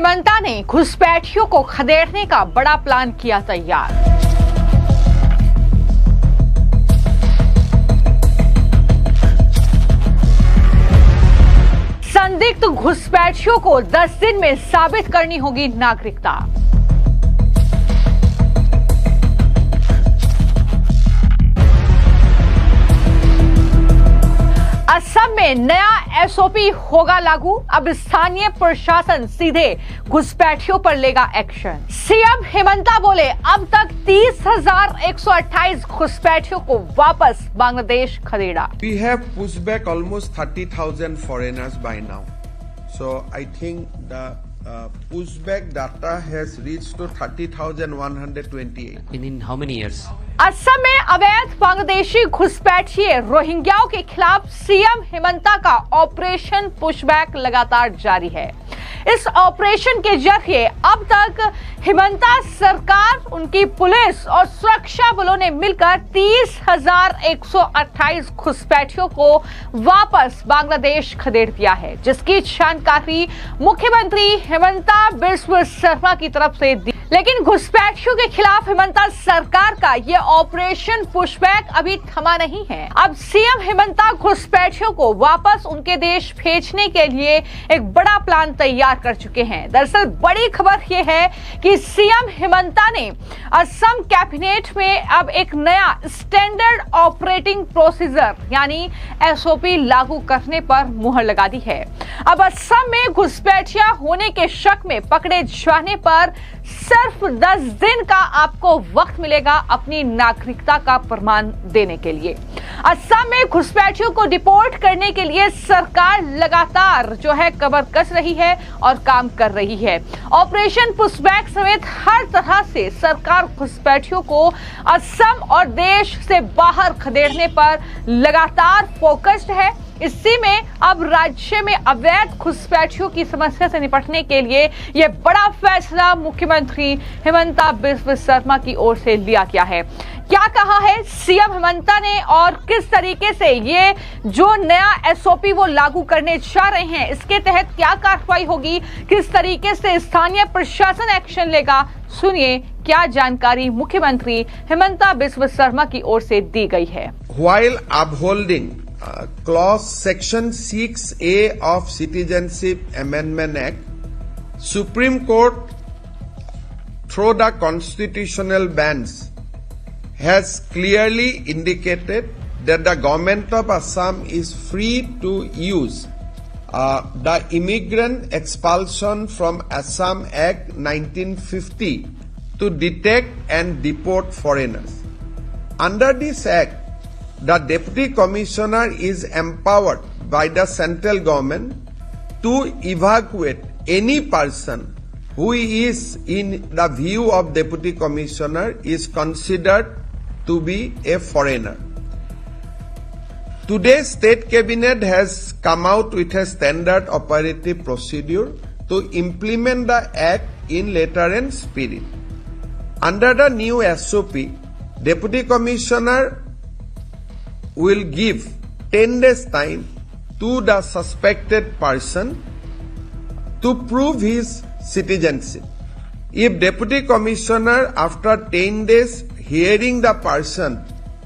हिमंता ने घुसपैठियों को खदेड़ने का बड़ा प्लान किया तैयार। संदिग्ध घुसपैठियों को 10 दिन में साबित करनी होगी नागरिकता। असम में नया एसओपी होगा लागू। अब स्थानीय प्रशासन सीधे घुसपैठियों पर लेगा एक्शन। सीएम हिमंता बोले अब तक 30,128 घुसपैठियों को वापस Bangladesh खदेड़ा। We have pushed back almost 30,000 foreigners by now. So I think the pushback data has reached to 30,128. In how many years? Assam में अवैध बांग्लादेशी घुसपैठिए रोहिंग्याओं के खिलाफ सीएम हिमंता का ऑपरेशन पुशबैक लगातार जारी है। इस ऑपरेशन के जरिए अब तक हिमंता सरकार, उनकी पुलिस और सुरक्षा बलों ने मिलकर 30,128 घुसपैठियों को वापस बांग्लादेश खदेड़ दिया है, जिसकी जानकारी मुख्यमंत्री हिमंता बिस्वा शर्मा की तरफ से दी। लेकिन घुसपैठियों के खिलाफ हिमंता सरकार का यह ऑपरेशन पुशबैक अभी थमा नहीं है। अब सीएम हिमंता घुसपैठियों को वापस उनके देश भेजने के लिए एक बड़ा प्लान तैयार कर चुके हैं। दरअसल बड़ी खबर यह है कि सीएम हिमंता ने असम कैबिनेट में अब एक नया स्टैंडर्ड ऑपरेटिंग प्रोसीजर यानी एसओपी लागू करने पर मुहर लगा दी है। अब असम में घुसपैठिया होने के शक में पकड़े जाने पर सिर्फ 10 दिन का आपको वक्त मिलेगा अपनी नागरिकता का प्रमाण देने के लिए। असम में घुसपैठियों को डिपोर्ट करने के लिए सरकार लगातार जो है कमर कस रही है और काम कर रही है। ऑपरेशन पुशबैक समेत हर तरह से सरकार घुसपैठियों को असम और देश से बाहर खदेड़ने पर लगातार फोकस्ड है। इसी में अब राज्य में अवैध घुसपैठियों की समस्या से निपटने के लिए यह बड़ा फैसला मुख्यमंत्री हिमंता बिस्वा शर्मा की ओर से लिया गया है। क्या कहा है सीएम हिमंता ने और किस तरीके से ये जो नया एसओपी वो लागू करने जा रहे हैं, इसके तहत क्या कार्रवाई होगी, किस तरीके से स्थानीय प्रशासन एक्शन लेगा, सुनिए क्या जानकारी मुख्यमंत्री हिमंता बिस्वा शर्मा की ओर से दी गई है। While upholding Clause Section 6A of Citizenship Amendment Act, Supreme Court, through the constitutional bench, has clearly indicated that the government of Assam is free to use the Immigrant Expulsion from Assam Act 1950 to detect and deport foreigners. Under this act, the Deputy Commissioner is empowered by the central government to evacuate any person who is, in the view of Deputy Commissioner, is considered to be a foreigner. Today's State Cabinet has come out with a standard operative procedure to implement the Act in letter and spirit. Under the new SOP, Deputy Commissioner will give 10 days time to the suspected person to prove his citizenship. If Deputy Commissioner after 10 days hearing the person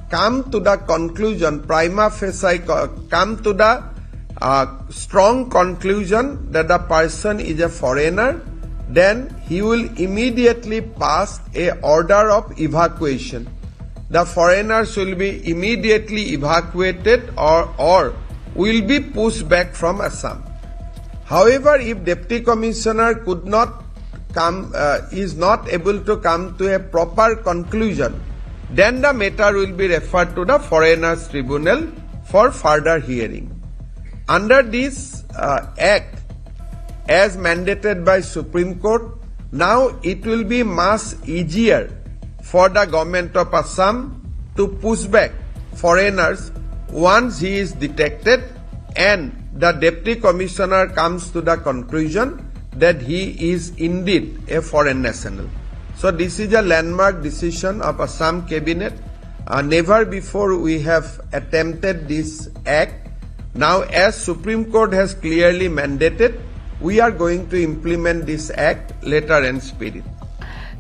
come to the conclusion, prima facie come to the strong conclusion that the person is a foreigner, then he will immediately pass a order of evacuation. The foreigners will be immediately evacuated or will be pushed back from Assam. However, if Deputy Commissioner could not come, is not able to come to a proper conclusion, then the matter will be referred to the Foreigners Tribunal for further hearing. Under this Act, as mandated by Supreme Court, now it will be much easier for the government of Assam to push back foreigners once he is detected and the Deputy Commissioner comes to the conclusion that he is indeed a foreign national. So this is a landmark decision of Assam Cabinet. Never before we have attempted this act. Now as Supreme Court has clearly mandated, we are going to implement this act letter and spirit.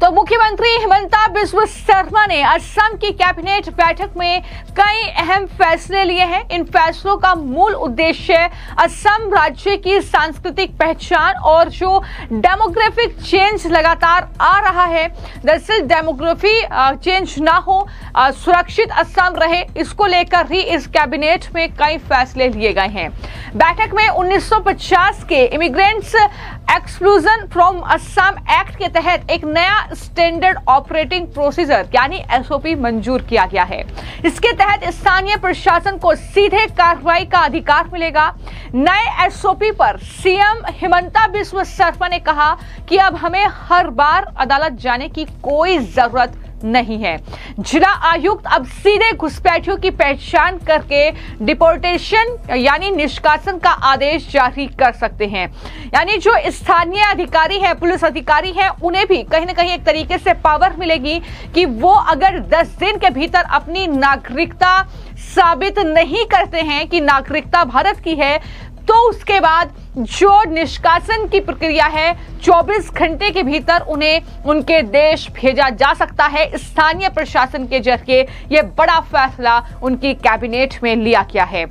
तो मुख्यमंत्री हिमंता बिस्वा शर्मा ने असम की cabinet बैठक में कई अहम फैसले लिए हैं। इन फैसलों का मूल उद्देश्य असम राज्य की सांस्कृतिक पहचान और जो डेमोग्राफिक चेंज लगातार आ रहा है, दरअसल डेमोग्राफी चेंज ना हो, सुरक्षित असम रहे, इसको लेकर ही इस कैबिनेट में कई फैसले लिए गए हैं। बैठक में 1950 के immigrants exclusion from Assam act के तहत एक नया स्टैंडर्ड ऑपरेटिंग प्रोसीजर यानी एसओपी मंजूर किया गया है। इसके तहत स्थानीय प्रशासन को सीधे कार्रवाई का अधिकार मिलेगा। नए एसओपी पर सीएम हिमंता बिस्वा शर्मा ने कहा कि अब हमें हर बार अदालत जाने की कोई जरूरत नहीं है। जिला आयुक्त अब सीधे घुसपैठियों की पहचान करके डिपोर्टेशन यानी निष्कासन का आदेश जारी कर सकते हैं। यानी जो स्थानीय अधिकारी है, पुलिस अधिकारी है, उन्हें भी कहीं ना कहीं एक तरीके से पावर मिलेगी कि वो अगर 10 दिन के भीतर अपनी नागरिकता साबित नहीं करते हैं कि नागरिकता भारत की है, तो उसके बाद जो निष्कासन की प्रक्रिया है 24 घंटे के भीतर उन्हें उनके देश भेजा जा सकता है। स्थानीय प्रशासन के जरिए यह बड़ा फैसला उनकी कैबिनेट में लिया गया है।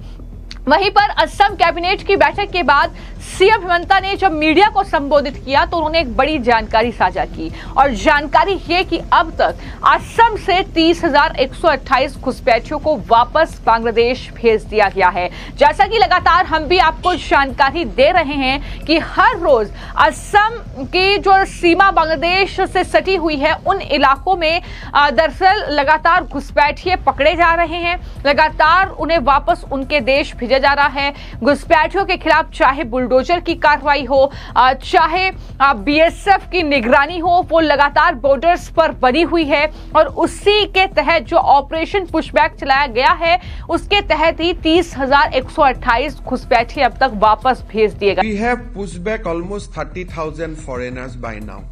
वहीं पर असम कैबिनेट की बैठक के बाद सीएम हिमंता ने जब मीडिया को संबोधित किया तो उन्होंने एक बड़ी जानकारी साझा की और जानकारी ये कि अब तक असम से 30,128 घुसपैठियों को वापस बांग्लादेश भेज दिया गया है। जैसा कि लगातार हम भी आपको जानकारी दे रहे हैं कि हर रोज असम की जो सीमा बांग्लादेश से सटी हुई है उन इलाकों में दरअसल लगातार घुसपैठिए पकड़े जा रहे हैं, लगातार उन्हें वापस उनके देश भेजा जा रहा है। घुसपैठियों के खिलाफ चाहे बुलडोजर की कार्रवाई हो, चाहे बीएसएफ की निगरानी हो, वो लगातार बॉर्डर्स पर बनी हुई है और उसी के तहत जो ऑपरेशन पुशबैक चलाया गया है उसके तहत ही 30,128 घुसपैठिए अब तक वापस भेज दिए गए। We have pushed back almost 30,000 foreigners by now.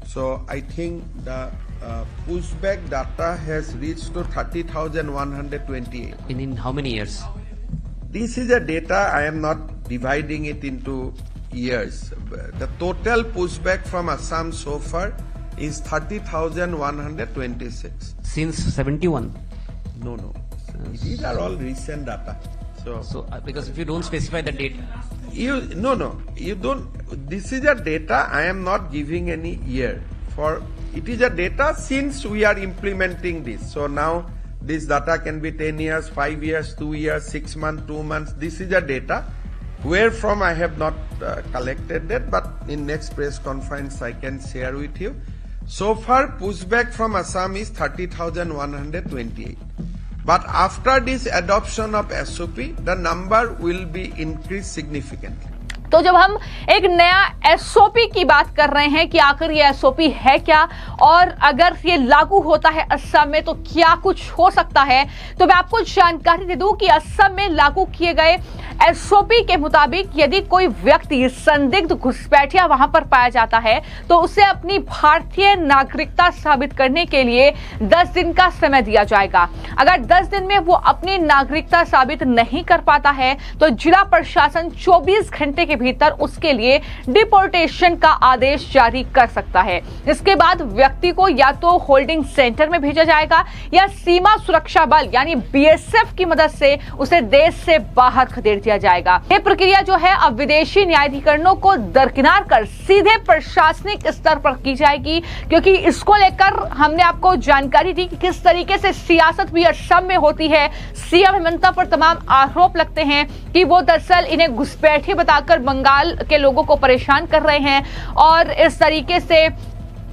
So I think the pushback data has reached to 30,128. In how many years? This is a data, I am not dividing it into years. The total pushback from Assam so far is 30,126. Since 71? No. These are all recent data. So because if you don't specify the date. You don't. This is a data, I am not giving any year. It is a data since we are implementing this. So now this data can be 10 years, 5 years, 2 years, 6 months, 2 months. This is a data. Where from I have not collected that, but in next press conference I can share with you. So far pushback from Assam is 30,128. But after this adoption of SOP, the number will be increased significantly. तो जब हम एक नया SOP की बात कर रहे हैं कि आखिर ये एसओपी है क्या और अगर ये लागू होता है असम में तो क्या कुछ हो सकता है, तो मैं आपको जानकारी दे दूं कि असम में लागू किए गए एसओपी के मुताबिक यदि कोई व्यक्ति संदिग्ध घुसपैठिया वहां पर पाया जाता है तो उसे अपनी भारतीय नागरिकता साबित करने के लिए 10 दिन का समय दिया जाएगा। अगर 10 दिन में वो अपनी नागरिकता साबित नहीं कर पाता है तो जिला प्रशासन 24 घंटे के भीतर उसके लिए डिपोर्टेशन का आदेश जारी कर सकता है। इसके बाद व्यक्ति को या तो होल्डिंग सेंटर में भेजा जाएगा या सीमा सुरक्षा बल यानी बीएसएफ की मदद से उसे देश से बाहर खदेड़ दिया जाएगा। ये प्रक्रिया जो है अब विदेशी न्यायाधिकरणों को दरकिनार कर सीधे प्रशासनिक स्तर पर की जाएगी, क्योंकि इसको लेकर हमने आपको जानकारी दी कि किस तरीके से सियासत भी असम में होती है। सीएम हिमंता पर तमाम आरोप लगते हैं कि वो दरअसल इन्हें घुसपैठिए बताकर बंगाल के लोगों को परेशान कर रहे हैं और इस तरीके से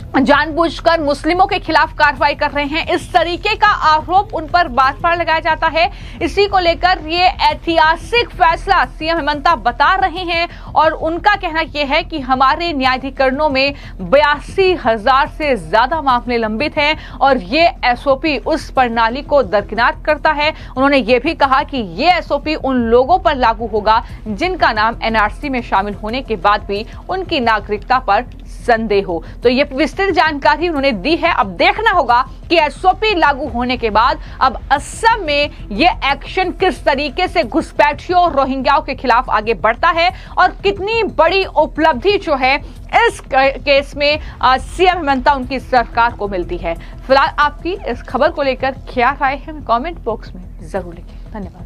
जानबूझकर मुस्लिमों के खिलाफ कार्रवाई कर रहे हैं। इस तरीके का आरोप उन पर बार-बार लगाया जाता है। इसी को लेकर ये ऐतिहासिक फैसला सीएम हिमंता बता रहे हैं और उनका कहना यह है कि हमारे न्यायाधिकरणों में 82,000 से ज्यादा मामले लंबित हैं और ये एसओपी उस प्रणाली को दरकिनार करता है। उन्होंने ये भी कहा कि ये एसओपी उन लोगों पर लागू होगा जिनका नाम एनआरसी में शामिल होने के बाद भी उनकी नागरिकता पर संदेह हो। तो ये विस्तृत जानकारी उन्होंने दी है। अब देखना होगा कि एसओपी लागू होने के बाद अब असम में ये एक्शन किस तरीके से घुसपैठियों और रोहिंग्याओं के खिलाफ आगे बढ़ता है और कितनी बड़ी उपलब्धि जो है इस केस में सीएम हेमंता उनकी सरकार को मिलती है। फिलहाल आपकी इस खबर को लेकर क्या राय है, कमेंट बॉक्स में जरूर लिखें। धन्यवाद।